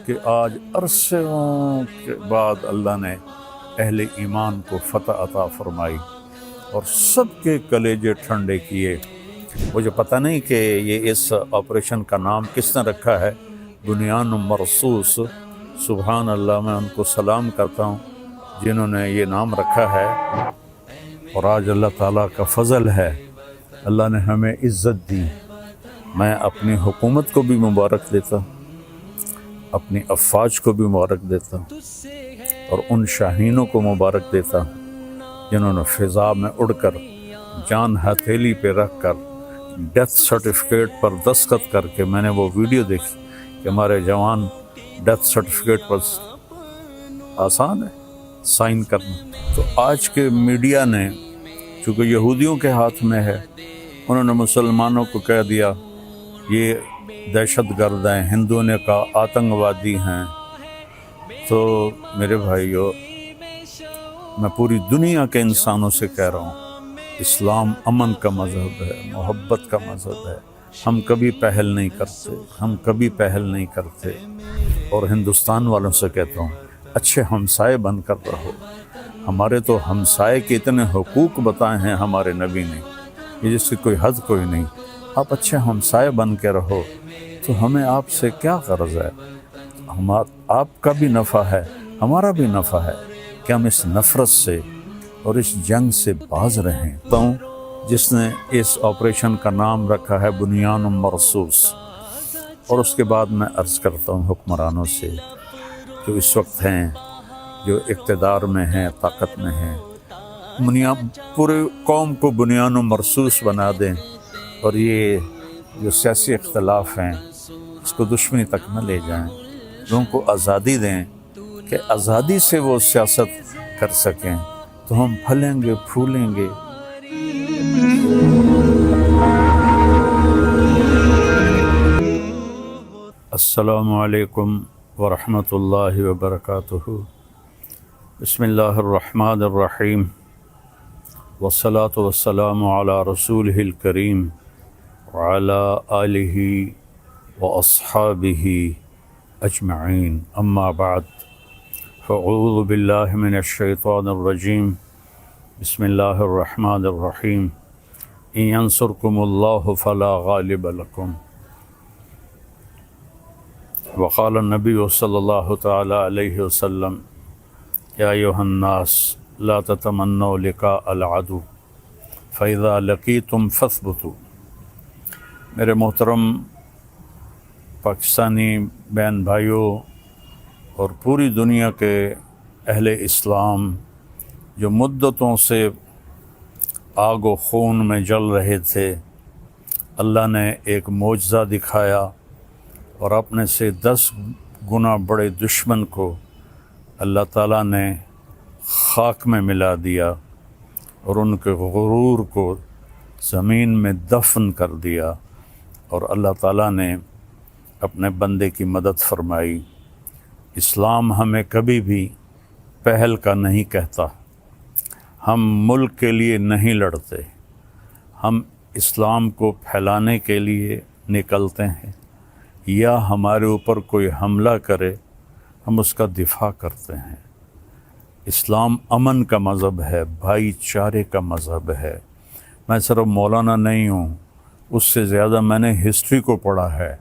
کہ آج عرصوں کے بعد اللہ نے اہل ایمان کو فتح عطا فرمائی اور سب کے کلیجے ٹھنڈے کیے۔ مجھے پتہ نہیں کہ یہ اس آپریشن کا نام کس نے رکھا ہے، بنیان مرصوص۔ سبحان اللہ، میں ان کو سلام کرتا ہوں جنہوں نے یہ نام رکھا ہے، اور آج اللہ تعالیٰ کا فضل ہے، اللہ نے ہمیں عزت دی۔ میں اپنی حکومت کو بھی مبارک دیتا ہوں، اپنی افواج کو بھی مبارک دیتا ہوں، اور ان شاہینوں کو مبارک دیتا ہوں جنہوں نے فضا میں اڑ کر جان ہتھیلی پہ رکھ کر ڈیتھ سرٹیفکیٹ پر دستخط کر کے، میں نے وہ ویڈیو دیکھی کہ ہمارے جوان ڈیتھ سرٹیفکیٹ پر آسان ہے سائن کرنا۔ تو آج کے میڈیا نے، چونکہ یہودیوں کے ہاتھ میں ہے، انہوں نے مسلمانوں کو کہہ دیا یہ دہشت گرد ہیں، ہندوؤں نے کہا آتنکوادی ہیں۔ تو میرے بھائیو، میں پوری دنیا کے انسانوں سے کہہ رہا ہوں، اسلام امن کا مذہب ہے، محبت کا مذہب ہے۔ ہم کبھی پہل نہیں کرتے، ہم کبھی پہل نہیں کرتے۔ اور ہندوستان والوں سے کہتا ہوں، اچھے ہمسائے بن کر رہو۔ ہمارے تو ہمسائے کے اتنے حقوق بتائے ہیں ہمارے نبی نے، یہ جس کی کوئی حد کوئی نہیں۔ آپ اچھے ہمسائے بن کے رہو تو ہمیں آپ سے کیا غرض ہے؟ آپ کا بھی نفع ہے، ہمارا بھی نفع ہے کہ ہم اس نفرت سے اور اس جنگ سے باز رہیں۔ جس نے اس آپریشن کا نام رکھا ہے بنیان مرصوص۔ اور اس کے بعد میں عرض کرتا ہوں حکمرانوں سے جو اس وقت ہیں، جو اقتدار میں ہیں، طاقت میں ہیں، پورے قوم کو بنیان مرصوص بنا دیں، اور یہ جو سیاسی اختلاف ہیں اس کو دشمنی تک نہ لے جائیں۔ لوگوں کو آزادی دیں کہ آزادی سے وہ سیاست کر سکیں، تو ہم پھلیں گے، پھولیں گے۔ السلام علیکم ورحمۃ اللہ وبرکاتہ۔ بسم اللہ الرحمن الرحیم، والصلاة والسلام علی رسولہ الکریم وعلی آلہ واصحابہ اجمعین، اما بعد، فاعوذ باللہ من الشیطان الرجیم، بسم اللہ الرحمن الرحیم، ان ینصرکم اللہ فلا غالب لکم، وقال النبی صلی اللہ تعالی علیہ وسلم، یا ایھا الناس لا تتمنوا لقاء العدو فاذا لقیتم فاثبتوا۔ میرے محترم پاکستانی بہن بھائیوں اور پوری دنیا کے اہل اسلام جو مدتوں سے آگ و خون میں جل رہے تھے، اللہ نے ایک معجزہ دکھایا اور اپنے سے 10 گنا بڑے دشمن کو اللہ تعالیٰ نے خاک میں ملا دیا اور ان کے غرور کو زمین میں دفن کر دیا، اور اللہ تعالیٰ نے اپنے بندے کی مدد فرمائی۔ اسلام ہمیں کبھی بھی پہل کا نہیں کہتا، ہم ملک کے لیے نہیں لڑتے، ہم اسلام کو پھیلانے کے لیے نکلتے ہیں، یا ہمارے اوپر کوئی حملہ کرے ہم اس کا دفاع کرتے ہیں۔ اسلام امن کا مذہب ہے، بھائی چارے کا مذہب ہے۔ میں صرف مولانا نہیں ہوں، اس سے زیادہ میں نے ہسٹری کو پڑھا ہے،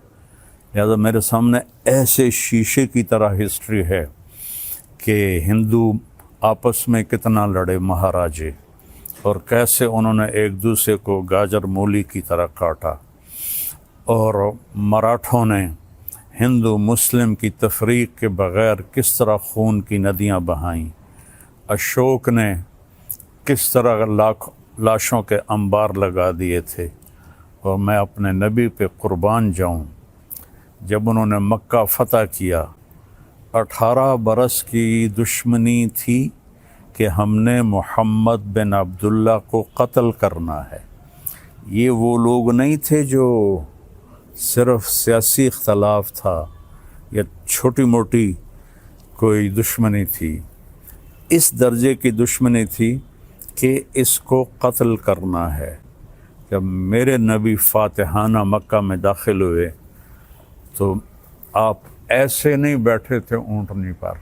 لہذا میرے سامنے ایسے شیشے کی طرح ہسٹری ہے کہ ہندو آپس میں کتنا لڑے مہاراجے، اور کیسے انہوں نے ایک دوسرے کو گاجر مولی کی طرح کاٹا، اور مراٹھوں نے ہندو مسلم کی تفریق کے بغیر کس طرح خون کی ندیاں بہائیں، اشوک نے کس طرح لاشوں کے انبار لگا دیے تھے۔ اور میں اپنے نبی پہ قربان جاؤں، جب انہوں نے مکہ فتح کیا، 18 برس کی دشمنی تھی کہ ہم نے محمد بن عبداللہ کو قتل کرنا ہے۔ یہ وہ لوگ نہیں تھے جو صرف سیاسی اختلاف تھا یا چھوٹی موٹی کوئی دشمنی تھی، اس درجے کی دشمنی تھی کہ اس کو قتل کرنا ہے۔ جب میرے نبی فاتحانہ مکہ میں داخل ہوئے تو آپ ایسے نہیں بیٹھے تھے اونٹنی پر،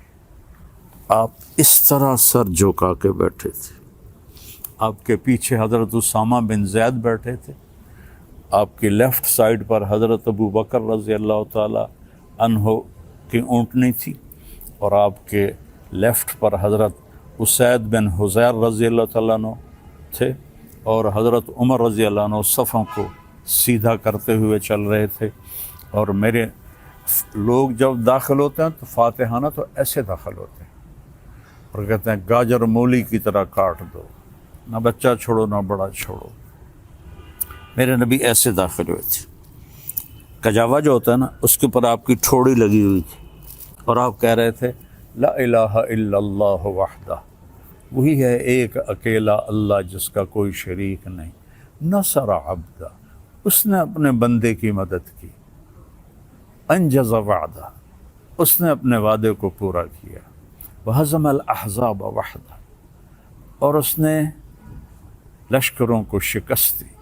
آپ اس طرح سر جھکا کے بیٹھے تھے۔ آپ کے پیچھے حضرت اسامہ بن زید بیٹھے تھے، آپ کی لیفٹ سائڈ پر حضرت ابو بکر رضی اللہ تعالی عنہ کی اونٹنی تھی، اور آپ کے لیفٹ پر حضرت اسید بن حضیر رضی اللہ تعالیٰ عنہ تھے، اور حضرت عمر رضی اللہ عنہ صفوں کو سیدھا کرتے ہوئے چل رہے تھے۔ اور میرے لوگ جب داخل ہوتے ہیں تو فاتحانہ تو ایسے داخل ہوتے ہیں، اور کہتے ہیں گاجر مولی کی طرح کاٹ دو، نہ بچہ چھوڑو نہ بڑا چھوڑو۔ میرے نبی ایسے داخل ہوئے تھے، کجاوا جو ہوتا ہے نا اس کے اوپر آپ کی ٹھوڑی لگی ہوئی تھی، اور آپ کہہ رہے تھے لا الہ الا اللہ وحدہ، وہی ہے ایک اکیلا اللہ جس کا کوئی شریک نہیں، نصر عبدہ، اس نے اپنے بندے کی مدد کی، انجز وعدہ، اس نے اپنے وعدے کو پورا کیا، وہزم الاحزاب وحدہ، اور اس نے لشکروں کو شکست دی۔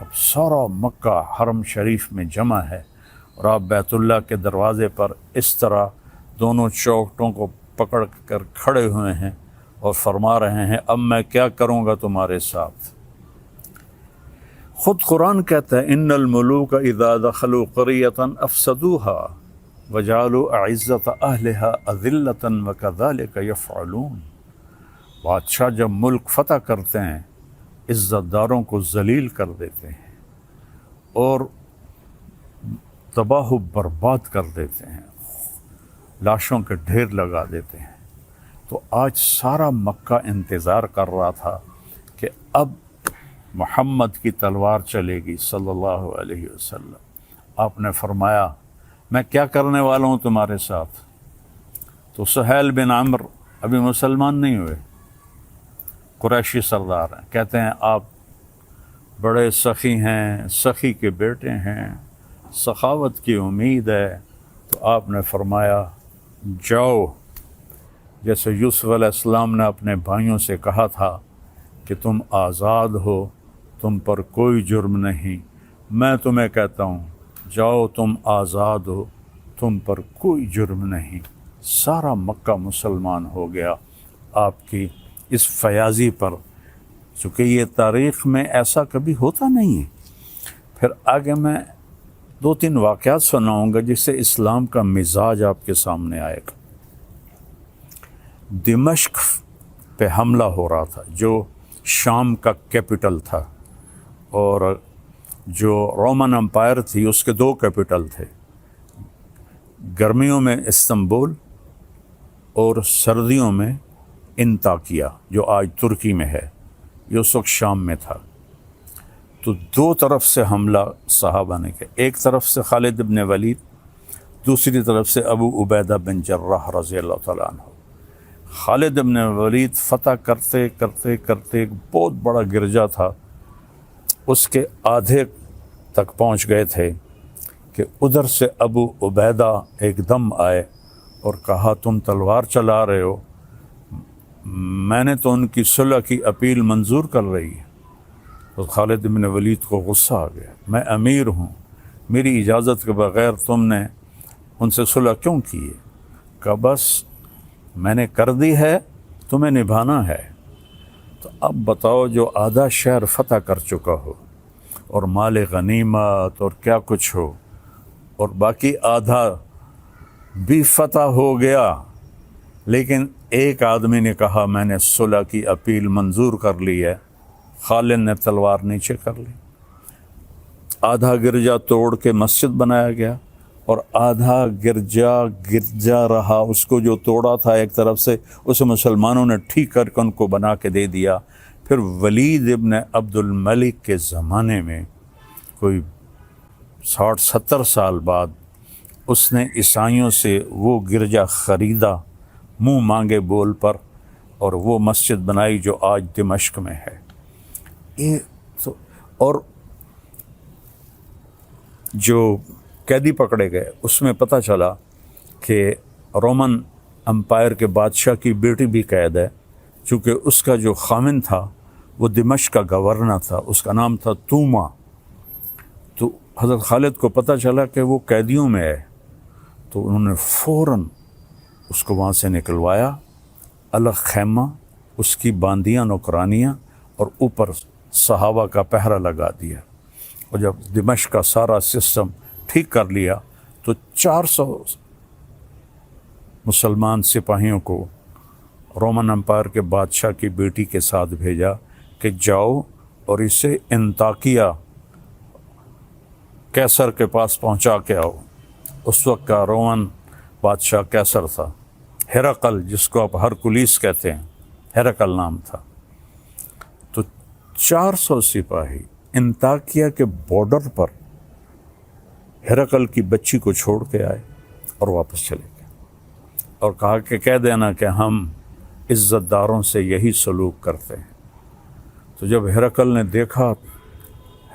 اب سارا مکہ حرم شریف میں جمع ہے، اور آپ بیت اللہ کے دروازے پر اس طرح دونوں چوکھٹوں کو پکڑ کر کھڑے ہوئے ہیں اور فرما رہے ہیں اب میں کیا کروں گا تمہارے ساتھ۔ خود قرآن کہتا ہے ان الملوک اذا دخلوا قریۃ افسدوها وجعلوا اعزۃ اہلها اذلۃ وکذلک یفعلون۔ بادشاہ جب ملک فتح کرتے ہیں عزت داروں کو ذلیل کر دیتے ہیں اور تباہ و برباد کر دیتے ہیں، لاشوں کے ڈھیر لگا دیتے ہیں۔ تو آج سارا مکہ انتظار کر رہا تھا کہ اب محمد کی تلوار چلے گی صلی اللہ علیہ وسلم۔ آپ نے فرمایا میں کیا کرنے والا ہوں تمہارے ساتھ؟ تو سہیل بن عمرو ابھی مسلمان نہیں ہوئے، قریشی سردار ہیں، کہتے ہیں آپ بڑے سخی ہیں، سخی کے بیٹے ہیں، سخاوت کی امید ہے۔ تو آپ نے فرمایا جاؤ، جیسے یوسف علیہ السلام نے اپنے بھائیوں سے کہا تھا کہ تم آزاد ہو، تم پر کوئی جرم نہیں، میں تمہیں کہتا ہوں جاؤ تم آزاد ہو، تم پر کوئی جرم نہیں۔ سارا مکہ مسلمان ہو گیا آپ کی اس فیاضی پر، چونکہ یہ تاریخ میں ایسا کبھی ہوتا نہیں ہے۔ پھر آگے میں 2-3 واقعات سناؤں گا جس سے اسلام کا مزاج آپ کے سامنے آئے گا۔ دمشق پہ حملہ ہو رہا تھا جو شام کا کیپٹل تھا، اور جو رومن امپائر تھی اس کے 2 کیپٹل تھے، گرمیوں میں استنبول اور سردیوں میں انطاکیہ جو آج ترکی میں ہے، یہ اس وقت شام میں تھا۔ تو 2 طرف سے حملہ صحابہ نے کیا، ایک طرف سے خالد بن ولید، دوسری طرف سے ابو عبیدہ بن جراح رضی اللہ تعالیٰ عنہ۔ خالد بن ولید فتح کرتے کرتے کرتے ایک بہت بڑا گرجا تھا، اس کے آدھے تک پہنچ گئے تھے کہ ادھر سے ابو عبیدہ ایک دم آئے اور کہا تم تلوار چلا رہے ہو، میں نے تو ان کی صلح کی اپیل منظور کر رہی ہے۔ تو خالد بن ولید کو غصہ آ گیا، میں امیر ہوں، میری اجازت کے بغیر تم نے ان سے صلح کیوں کی ہے؟ کہا بس میں نے کر دی ہے، تمہیں نبھانا ہے۔ تو اب بتاؤ جو آدھا شہر فتح کر چکا ہو اور مال غنیمت اور کیا کچھ ہو، اور باقی آدھا بھی فتح ہو گیا، لیکن ایک آدمی نے کہا میں نے صلح کی اپیل منظور کر لی ہے، خالد نے تلوار نیچے کر لی، آدھا گرجا توڑ کے مسجد بنایا گیا اور آدھا گرجا رہا، اس کو جو توڑا تھا ایک طرف سے اسے مسلمانوں نے ٹھیک کر کے ان کو بنا کے دے دیا۔ پھر ولید ابن عبد الملک کے زمانے میں کوئی 60-70 سال بعد اس نے عیسائیوں سے وہ گرجا خریدا منہ مانگے بول پر، اور وہ مسجد بنائی جو آج دمشق میں ہے۔ اور جو قیدی پکڑے گئے اس میں پتہ چلا کہ رومن امپائر کے بادشاہ کی بیٹی بھی قید ہے، چونکہ اس کا جو خامن تھا وہ دمشق کا گورنر تھا، اس کا نام تھا توما۔ تو حضرت خالد کو پتہ چلا کہ وہ قیدیوں میں ہے، تو انہوں نے فوراً اس کو وہاں سے نکلوایا، الگ خیمہ، اس کی باندیاں نوکرانیاں، اور اوپر صحابہ کا پہرا لگا دیا۔ اور جب دمشق کا سارا سسٹم ٹھیک کر لیا تو 400 مسلمان سپاہیوں کو رومن امپائر کے بادشاہ کی بیٹی کے ساتھ بھیجا کہ جاؤ اور اسے انطاکیہ کیسر کے پاس پہنچا کے آؤ۔ اس وقت کا رومن بادشاہ کیسر تھا، ہرقل جس کو آپ ہرکلیس کہتے ہیں، ہرقل نام تھا۔ تو 400 سپاہی انطاکیہ کے بارڈر پر ہرقل کی بچی کو چھوڑ کے آئے اور واپس چلے گئے، اور کہا کہ کہہ دینا کہ ہم عزت داروں سے یہی سلوک کرتے ہیں۔ تو جب ہرقل نے دیکھا،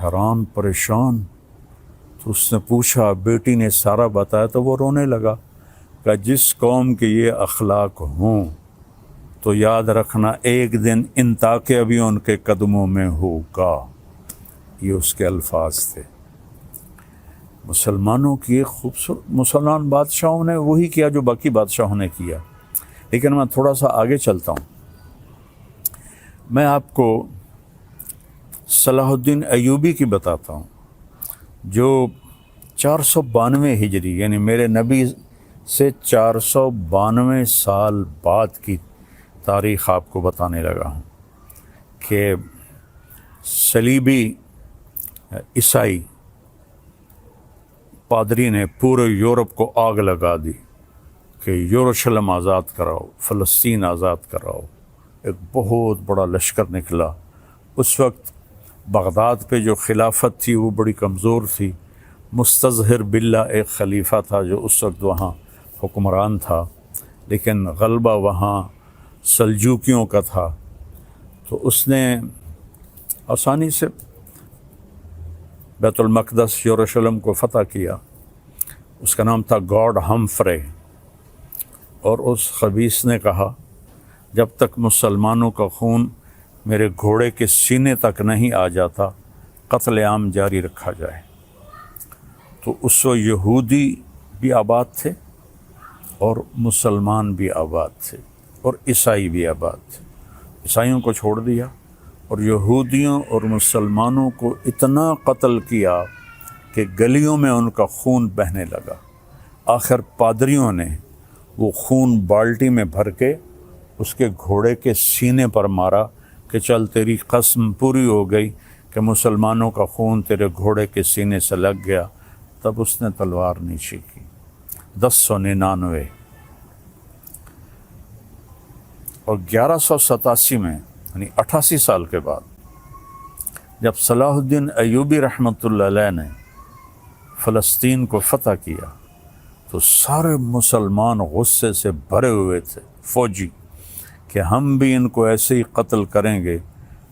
حیران پریشان، تو اس نے پوچھا، بیٹی نے سارا بتایا، تو وہ رونے لگا کہ جس قوم کے یہ اخلاق ہوں تو یاد رکھنا ایک دن انطاکیہ بھی ان کے قدموں میں ہوگا۔ یہ اس کے الفاظ تھے۔ مسلمانوں کی ایک خوبصورت، مسلمان بادشاہوں نے وہی کیا جو باقی بادشاہوں نے کیا۔ لیکن میں تھوڑا سا آگے چلتا ہوں، میں آپ کو صلاح الدین ایوبی کی بتاتا ہوں، جو 492 ہجری یعنی میرے نبی سے 492 سال بعد کی تاریخ آپ کو بتانے لگا ہوں کہ صلیبی عیسائی پادری نے پورے یورپ کو آگ لگا دی کہ یروشلم آزاد کراؤ، فلسطین آزاد کراؤ۔ ایک بہت بڑا لشکر نکلا۔ اس وقت بغداد پہ جو خلافت تھی وہ بڑی کمزور تھی۔ مستظہر باللہ ایک خلیفہ تھا جو اس وقت وہاں حکمران تھا، لیکن غلبہ وہاں سلجوکیوں کا تھا۔ تو اس نے آسانی سے بیت المقدس یروشلم کو فتح کیا۔ اس کا نام تھا گاڈ ہمفرے، اور اس خبیث نے کہا جب تک مسلمانوں کا خون میرے گھوڑے کے سینے تک نہیں آ جاتا قتل عام جاری رکھا جائے۔ تو اس وقت یہودی بھی آباد تھے اور مسلمان بھی آباد تھے اور عیسائی بھی آباد تھے۔ عیسائیوں کو چھوڑ دیا اور یہودیوں اور مسلمانوں کو اتنا قتل کیا کہ گلیوں میں ان کا خون بہنے لگا۔ آخر پادریوں نے وہ خون بالٹی میں بھر کے اس کے گھوڑے کے سینے پر مارا کہ چل تیری قسم پوری ہو گئی کہ مسلمانوں کا خون تیرے گھوڑے کے سینے سے لگ گیا۔ تب اس نے تلوار نیچے کی۔ 1099 اور 1187 میں یعنی 88 سال کے بعد جب صلاح الدین ایوبی رحمۃ اللہ علیہ نے فلسطین کو فتح کیا تو سارے مسلمان غصے سے بھرے ہوئے تھے، فوجی، کہ ہم بھی ان کو ایسے ہی قتل کریں گے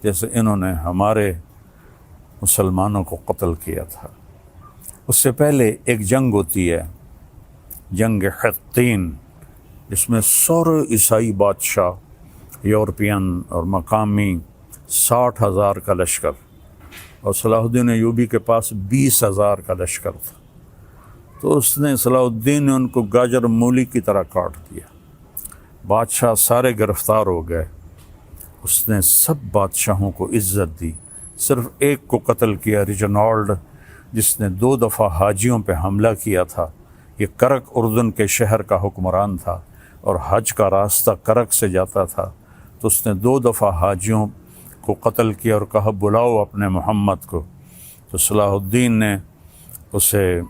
جیسے انہوں نے ہمارے مسلمانوں کو قتل کیا تھا۔ اس سے پہلے ایک جنگ ہوتی ہے، جنگ حطین، جس میں سارے عیسائی بادشاہ یورپین اور مقامی 60,000 کا لشکر، اور صلاح الدین ایوبی کے پاس 20,000 کا لشکر تھا۔ تو اس نے صلاح الدین نے ان کو گاجر مولی کی طرح کاٹ دیا۔ بادشاہ سارے گرفتار ہو گئے۔ اس نے سب بادشاہوں کو عزت دی، صرف ایک کو قتل کیا، ریجنالڈ، جس نے 2 دفعہ حاجیوں پہ حملہ کیا تھا۔ یہ کرک اردن کے شہر کا حکمران تھا اور حج کا راستہ کرک سے جاتا تھا، تو اس نے 2 دفعہ حاجیوں کو قتل کیا اور کہا بلاؤ اپنے محمد کو۔ تو صلاح الدین نے اسے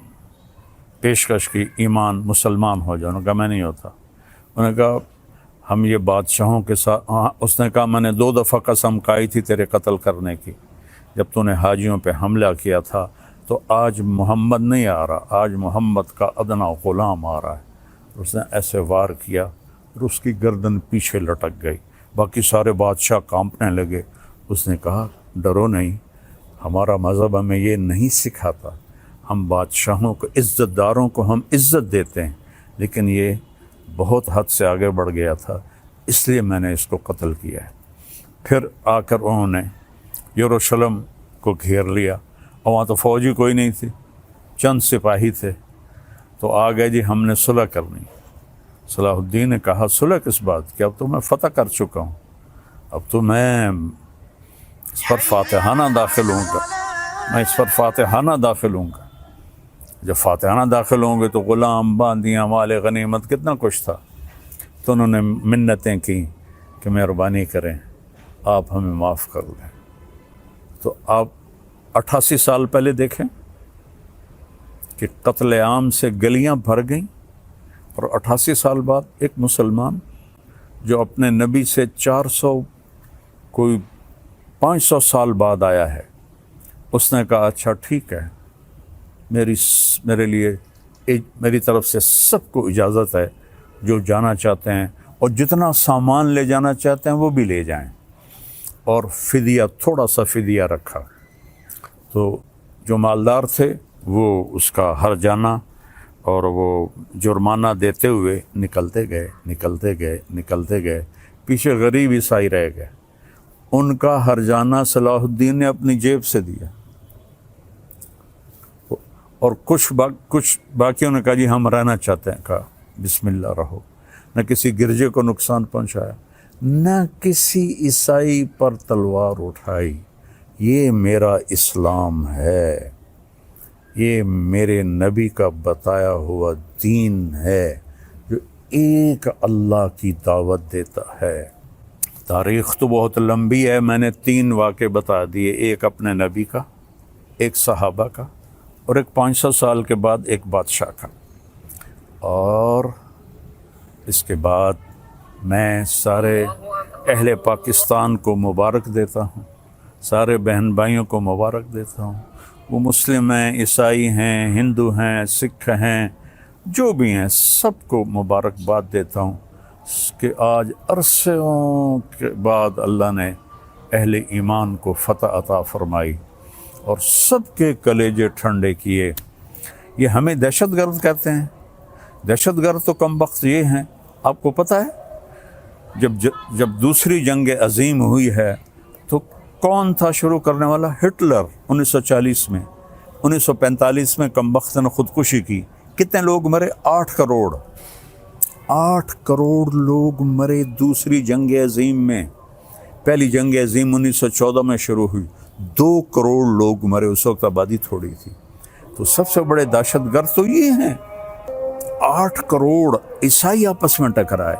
پیشکش کی ایمان، مسلمان ہو جاؤ۔ انہوں نے کہا میں نہیں ہوتا۔ انہوں نے کہا ہم یہ بادشاہوں کے ساتھ، اس نے کہا میں نے 2 دفعہ قسم کھائی تھی تیرے قتل کرنے کی جب تو نے حاجیوں پہ حملہ کیا تھا، تو آج محمد نہیں آ رہا، آج محمد کا ادنا غلام آ رہا ہے۔ اس نے ایسے وار کیا اور اس کی گردن پیچھے لٹک گئی۔ باقی سارے بادشاہ کانپنے لگے۔ اس نے کہا ڈرو نہیں، ہمارا مذہب ہمیں یہ نہیں سکھاتا، ہم بادشاہوں کو، عزت داروں کو ہم عزت دیتے ہیں، لیکن یہ بہت حد سے آگے بڑھ گیا تھا، اس لیے میں نے اس کو قتل کیا ہے۔ پھر آ کر انہوں نے یروشلم کو گھیر لیا، اور وہاں تو فوجی کوئی نہیں تھی، چند سپاہی تھے۔ تو آ گئے جی ہم نے صلح کرنی. صلاح الدین نے کہا صلح کس بات کی؟ اب تو میں فتح کر چکا ہوں، اب تو میں اس پر فاتحانہ داخل ہوں گا، میں اس پر فاتحانہ داخل ہوں گا. جب فاتحانہ داخل ہوں گے تو غلام، باندیاں، مال غنیمت کتنا کچھ تھا. تو انہوں نے منتیں کی کہ مہربانی کریں آپ ہمیں معاف کر دیں. تو آپ 88 سال پہلے دیکھیں کہ قتل عام سے گلیاں بھر گئیں، اور 88 سال بعد ایک مسلمان جو اپنے نبی سے 400 کوئی 500 سال بعد آیا ہے، اس نے کہا اچھا ٹھیک ہے، میرے لیے میری طرف سے سب کو اجازت ہے، جو جانا چاہتے ہیں اور جتنا سامان لے جانا چاہتے ہیں وہ بھی لے جائیں. اور فدیہ، تھوڑا سا فدیہ رکھا. تو جو مالدار تھے وہ اس کا ہر جانا اور وہ جرمانہ دیتے ہوئے نکلتے گئے. پیچھے غریب عیسائی رہ گئے. ان کا ہر جانا صلاح الدین نے اپنی جیب سے دیا، اور کچھ باقیوں نے کہا جی ہم رہنا چاہتے ہیں. کہا بسم اللہ رہو. نہ کسی گرجے کو نقصان پہنچایا، نہ کسی عیسائی پر تلوار اٹھائی. یہ میرا اسلام ہے، یہ میرے نبی کا بتایا ہوا دین ہے جو ایک اللہ کی دعوت دیتا ہے. تاریخ تو بہت لمبی ہے، میں نے 3 واقعے بتا دیے، ایک اپنے نبی کا، ایک صحابہ کا، اور ایک 500 سال کے بعد ایک بادشاہ کا. اور اس کے بعد میں سارے اہل پاکستان کو مبارک دیتا ہوں، سارے بہن بھائیوں کو مبارک دیتا ہوں. وہ مسلم ہیں، عیسائی ہیں، ہندو ہیں، سکھ ہیں، جو بھی ہیں، سب کو مبارکباد دیتا ہوں کہ آج عرصوں کے بعد اللہ نے اہل ایمان کو فتح عطا فرمائی اور سب کے کلیجے ٹھنڈے کیے. یہ ہمیں دہشت گرد کہتے ہیں. دہشت گرد تو کم بخت یہ ہیں. آپ کو پتہ ہے جب دوسری جنگ عظیم ہوئی ہے تو کون تھا شروع کرنے والا؟ ہٹلر. 1940 میں، 1945 میں کم بخت نے خودکشی کی. کتنے لوگ مرے؟ 8 کروڑ. 8 کروڑ لوگ مرے دوسری جنگ عظیم میں. پہلی جنگ عظیم 1914 میں شروع ہوئی، 2 کروڑ لوگ مرے. اس وقت آبادی تھوڑی تھی. تو سب سے بڑے دہشت گرد تو یہ ہیں. 8 کروڑ عیسائی آپس میں ٹکرائے.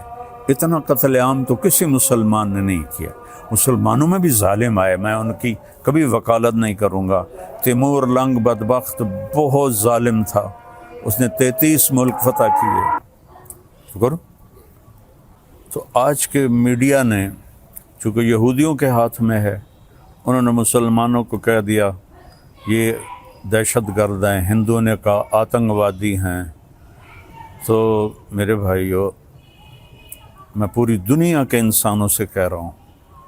اتنا قتل عام تو کسی مسلمان نے نہیں کیا. مسلمانوں میں بھی ظالم آئے، میں ان کی کبھی وکالت نہیں کروں گا. تیمور لنگ بدبخت بہت ظالم تھا، اس نے 33 ملک فتح کیے. شکر. تو آج کے میڈیا نے چونکہ یہودیوں کے ہاتھ میں ہے، انہوں نے مسلمانوں کو کہہ دیا یہ دہشت گرد ہیں، ہندوؤں نے کہا آتنکوادی ہیں. تو میرے بھائیو، میں پوری دنیا کے انسانوں سے کہہ رہا ہوں،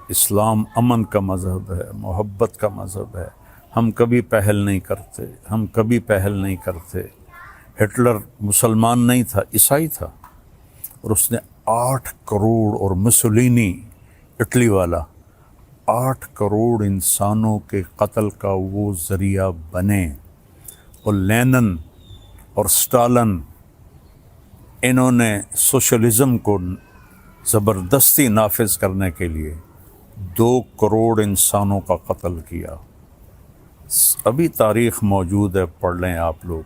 اسلام امن کا مذہب ہے، محبت کا مذہب ہے. ہم کبھی پہل نہیں کرتے. ہٹلر مسلمان نہیں تھا، عیسائی تھا، اور اس نے 8 کروڑ، اور مسولینی اٹلی والا 8 کروڑ انسانوں کے قتل کا وہ ذریعہ بنے. اور لینن اور سٹالن، انہوں نے سوشلزم کو زبردستی نافذ کرنے کے لیے 2 کروڑ انسانوں کا قتل کیا. ابھی تاریخ موجود ہے، پڑھ لیں آپ لوگ.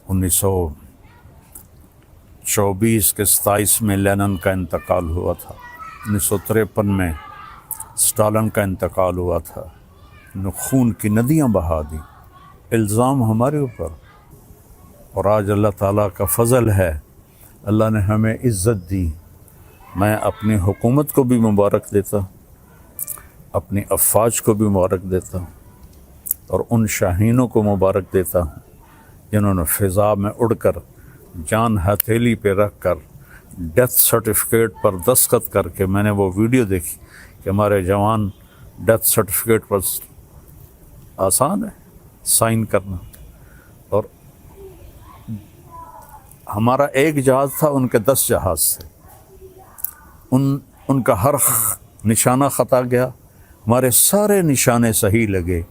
1924 کے 27 میں لینن کا انتقال ہوا تھا. 1953 میں سٹالن کا انتقال ہوا تھا. خون کی ندیاں بہا دی. الزام ہمارے اوپر. اور آج اللہ تعالیٰ کا فضل ہے، اللہ نے ہمیں عزت دی. میں اپنی حکومت کو بھی مبارک دیتا ہوں، اپنی افواج کو بھی مبارک دیتا ہوں، اور ان شاہینوں کو مبارک دیتا ہوں جنہوں نے فضا میں اڑ کر، جان ہتھیلی پہ رکھ کر، ڈیتھ سرٹیفکیٹ پر دستخط کر کے. میں نے وہ ویڈیو دیکھی کہ ہمارے جوان ڈیتھ سرٹیفکیٹ پر آسان ہے سائن کرنا، اور ہمارا ایک جہاز تھا، ان کے 10 جہاز تھے. ان کا ہر نشانہ خطا گیا، ہمارے سارے نشانے صحیح لگے.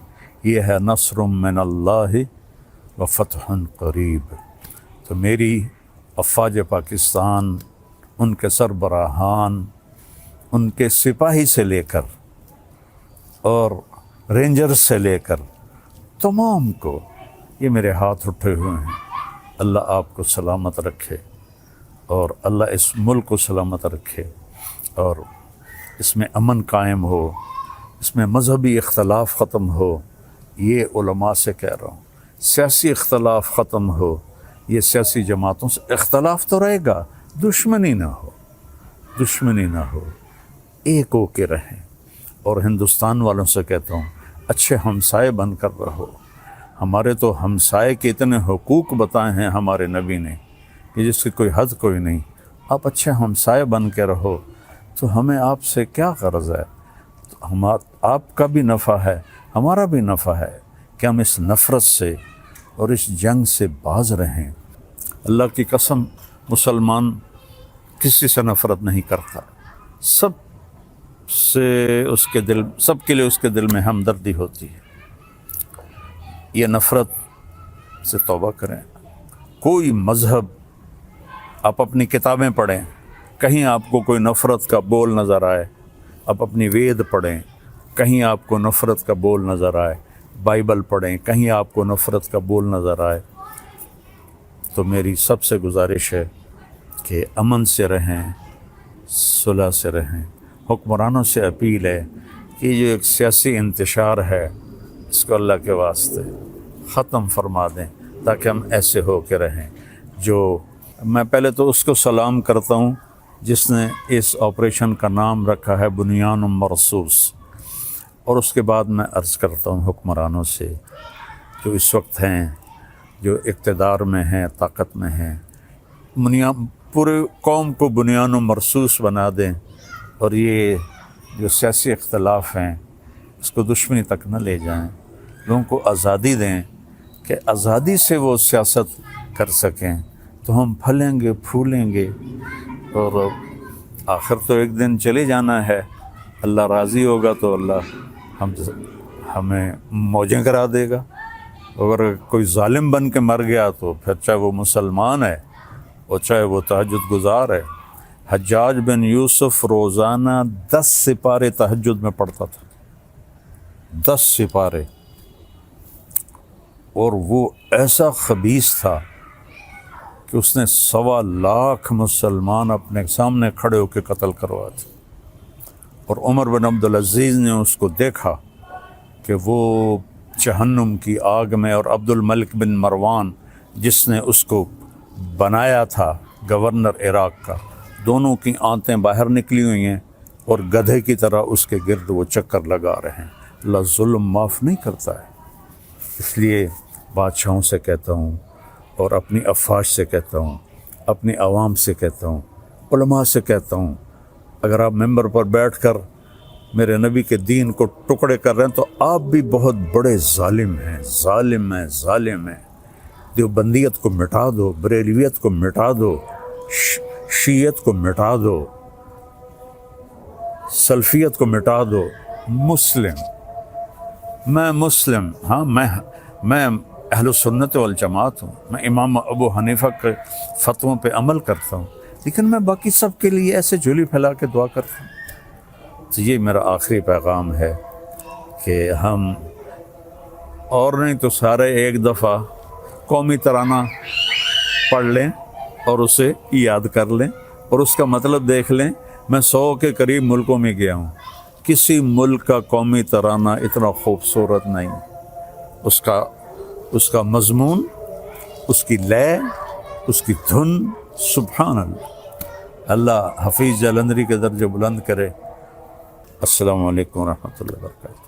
یہ ہے نصر من اللہ و فتح قریب. تو میری افواج پاکستان، ان کے سربراہان، ان کے سپاہی سے لے کر اور رینجر سے لے کر تمام کو، یہ میرے ہاتھ اٹھے ہوئے ہیں، اللہ آپ کو سلامت رکھے اور اللہ اس ملک کو سلامت رکھے اور اس میں امن قائم ہو، اس میں مذہبی اختلاف ختم ہو، یہ علماء سے کہہ رہا ہوں، سیاسی اختلاف ختم ہو، یہ سیاسی جماعتوں سے اختلاف تو رہے گا، دشمنی نہ ہو، دشمنی نہ ہو، ایک ہو کے رہیں۔ اور ہندوستان والوں سے کہتا ہوں اچھے ہمسائے بن کر رہو، ہمارے تو ہمسائے کے اتنے حقوق بتائے ہیں ہمارے نبی نے کہ جس کی کوئی حد کوئی نہیں، آپ اچھے ہمسائے بن کے رہو تو ہمیں آپ سے کیا غرض ہے، تو آپ کا بھی نفع ہے ہمارا بھی نفع ہے کہ ہم اس نفرت سے اور اس جنگ سے باز رہیں۔ اللہ کی قسم مسلمان کسی سے نفرت نہیں کرتا، سب سے اس کے دل، سب کے لیے اس کے دل میں ہمدردی ہوتی ہے۔ یہ نفرت سے توبہ کریں۔ کوئی مذہب، آپ اپنی کتابیں پڑھیں، کہیں آپ کو کوئی نفرت کا بول نظر آئے، آپ اپنی وید پڑھیں، کہیں آپ کو نفرت کا بول نظر آئے، بائبل پڑھیں، کہیں آپ کو نفرت کا بول نظر آئے، تو میری سب سے گزارش ہے کہ امن سے رہیں، صلح سے رہیں۔ حکمرانوں سے اپیل ہے کہ یہ جو ایک سیاسی انتشار ہے اس کو اللہ کے واسطے ختم فرما دیں تاکہ ہم ایسے ہو کے رہیں۔ جو میں پہلے تو اس کو سلام کرتا ہوں جس نے اس آپریشن کا نام رکھا ہے بنیان مرصوص، اور اس کے بعد میں عرض کرتا ہوں حکمرانوں سے جو اس وقت ہیں، جو اقتدار میں ہیں، طاقت میں ہیں، پورے قوم کو بنیان مرصوص بنا دیں اور یہ جو سیاسی اختلاف ہیں اس کو دشمنی تک نہ لے جائیں، لوگوں کو آزادی دیں کہ آزادی سے وہ سیاست کر سکیں، تو ہم پھلیں گے پھولیں گے، اور آخر تو ایک دن چلے جانا ہے، اللہ راضی ہوگا تو اللہ ہمیں موجیں کرا دے گا۔ اگر کوئی ظالم بن کے مر گیا تو پھر چاہے وہ مسلمان ہے اور چاہے وہ تہجد گزار ہے۔ حجاج بن یوسف روزانہ 10 سپارے تہجد میں پڑھتا تھا، 10 سپارے، اور وہ ایسا خبیث تھا کہ اس نے 1.25 لاکھ مسلمان اپنے سامنے کھڑے ہو کے قتل کروائے تھے، اور عمر بن عبدالعزیز نے اس کو دیکھا کہ وہ جہنم کی آگ میں، اور عبد الملک بن مروان جس نے اس کو بنایا تھا گورنر عراق کا، دونوں کی آنتیں باہر نکلی ہوئی ہیں اور گدھے کی طرح اس کے گرد وہ چکر لگا رہے ہیں۔ اللہ ظلم معاف نہیں کرتا ہے۔ اس لیے بادشاہوں سے کہتا ہوں اور اپنی افواج سے کہتا ہوں، اپنی عوام سے کہتا ہوں، علماء سے کہتا ہوں، اگر آپ ممبر پر بیٹھ کر میرے نبی کے دین کو ٹکڑے کر رہے ہیں تو آپ بھی بہت بڑے ظالم ہیں، ظالم ہیں، ظالم ہیں۔ دیوبندیت کو مٹا دو، بریلویت کو مٹا دو، شیعت کو مٹا دو، سلفیت کو مٹا دو۔ میں مسلم، ہاں میں اہل سنت والجماعت ہوں، میں امام ابو حنیفہ کے فتووں پہ عمل کرتا ہوں، لیکن میں باقی سب کے لیے ایسے جھولی پھیلا کے دعا کرتا ہوں۔ تو یہ میرا آخری پیغام ہے کہ ہم اور نہیں تو سارے ایک دفعہ قومی ترانہ پڑھ لیں اور اسے یاد کر لیں اور اس کا مطلب دیکھ لیں۔ میں 100 کے قریب ملکوں میں گیا ہوں، کسی ملک کا قومی ترانہ اتنا خوبصورت نہیں، اس کا مضمون، اس کی لے، اس کی دھن، سبحان اللہ۔ اللہ حفیظ جلندری کے درجے بلند کرے۔ السلام علیکم ورحمۃ اللہ وبرکاتہ۔